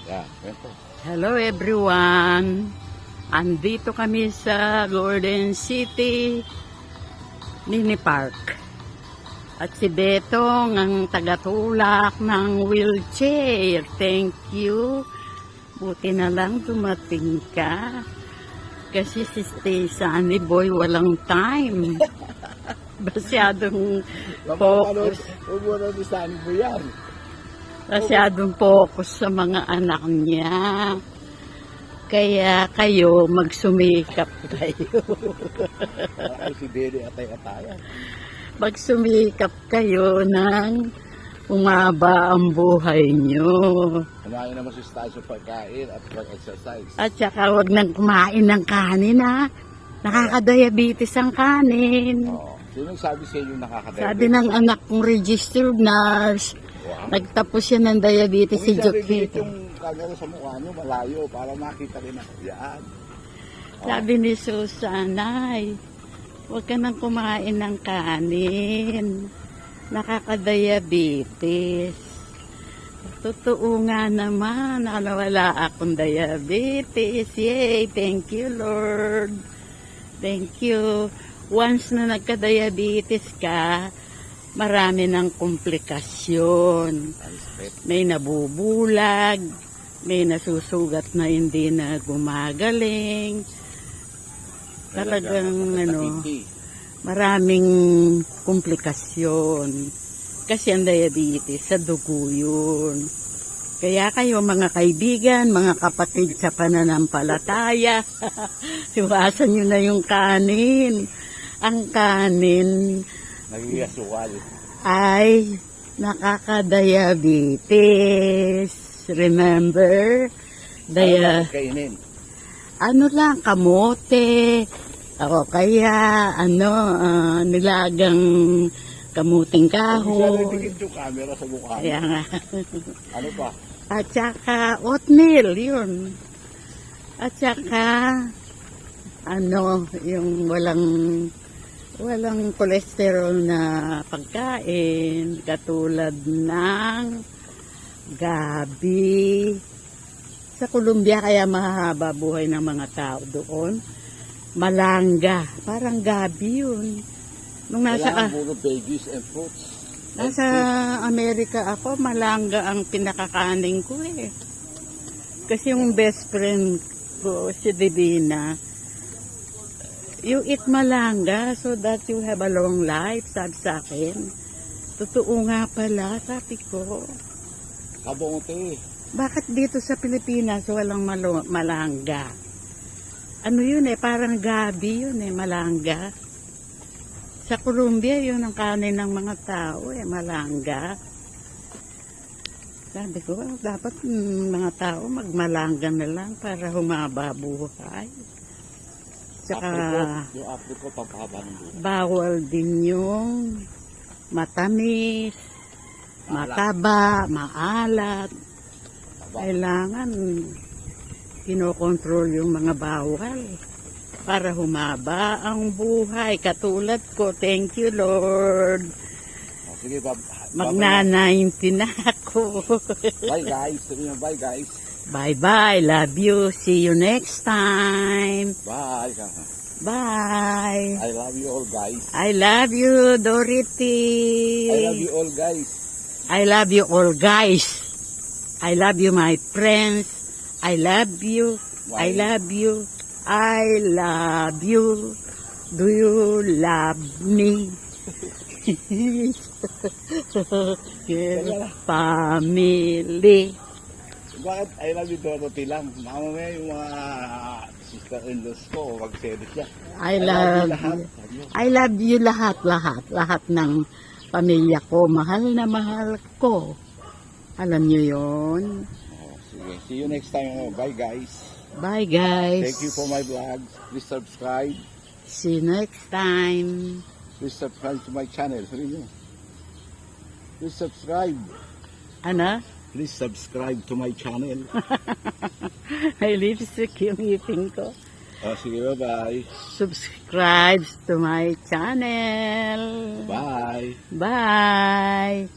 Yan, kwento. Hello everyone! Andito kami sa Golden City Mini Park. At si Betong ang tagatulak ng wheelchair. Thank you. Buti na lang dumating ka. Kasi si Sunny Boy walang time. Masyadong focus. Huwag mo na bisahan mo yan. Masyadong focus sa mga anak niya. Kaya kayo, magsumikap kayo. Ay, si Benny atay-atayan. Magsumikap kayo ng umaba ang buhay nyo. Kumain naman si Stasyo pagkain at pag-exercise. At saka huwag nang kumain ng kanin ha. Nakakadiabetes ang kanin. Oo. Sino sabi sa inyo nakakadiabetes? Sabi ng anak kong registered nurse, Wow. Nagtapos siya ng diabetes si Jokito. Yung kagano sa mukha nyo, malayo, para makita rin ako. Yan. Sabi ni Susanay, huwag ka nang kumain ng kanin. Nakakadiabetes. Totoo nga naman, wala akong diabetes. Yay! Thank you, Lord. Thank you. Once na nagka-diabetes ka, marami ng komplikasyon. May nabubulag, may nasusugat na hindi na gumagaling. Talagang maraming komplikasyon. Kasi ang diabetes, sa dugo yun. Kaya kayo mga kaibigan, mga kapatid sa pananampalataya, iwasan nyo na yung kanin. Ang kanin ay nakaka-diabetes. Remember? Ano lang, kamote. O kaya, nilagang kamuting kahoy. Yung camera sa mukha. Kaya nga. Ano pa? At saka, oatmeal, yun. At saka, yung walang cholesterol na pagkain, katulad ng gabi. Sa Colombia, kaya mahahaba buhay ng mga tao doon. Malanga, parang gabi yun. Nung nasa veggies and fruits. Nasa Amerika ako, malanga ang pinakakaning ko eh. Kasi yung best friend ko, si Divina, you eat malanga so that you have a long life, sabi sa akin. Totoo nga pala, sabi ko. Kabonte. Bakit dito sa Pilipinas walang malanga? Ano yun eh, parang gabi yun eh, malanga. Sa Colombia, yun ang kanin ng mga tao eh, malanga. Sabi ko, dapat mga tao magmalanga na lang para humaba buhay. Tsaka, yung apriko, pampahaba ng buhay. bawal din yung matamis, mataba, maalat. Kailangan kinokontrol yung mga bawal para humaba ang buhay. Katulad ko, thank you Lord. Sige, Magna-90 na ako. Bye guys. Bye guys. Bye-bye. Love you. See you next time. Bye. Bye. I love you all guys. I love you, Dorothy. I love you all guys. I love you all guys. I love you, my friends. I love you. I love you. I love you. Do you love me? Family. Bakit I love you Dorothy lang? Mamamaya yung mga sister-in-laws ko, mag-series siya. I love you lahat. Lahat ng pamilya ko. Mahal na mahal ko. Alam nyo yun? Sige. See you next time. Bye guys. Bye guys. Thank you for my vlog. Please subscribe. See you next time. Please subscribe to my channel. Please subscribe. Ano? Please subscribe to my channel. May lipstick yung ngipin ko. Sige, bye-bye. Subscribe to my channel. Bye. Bye.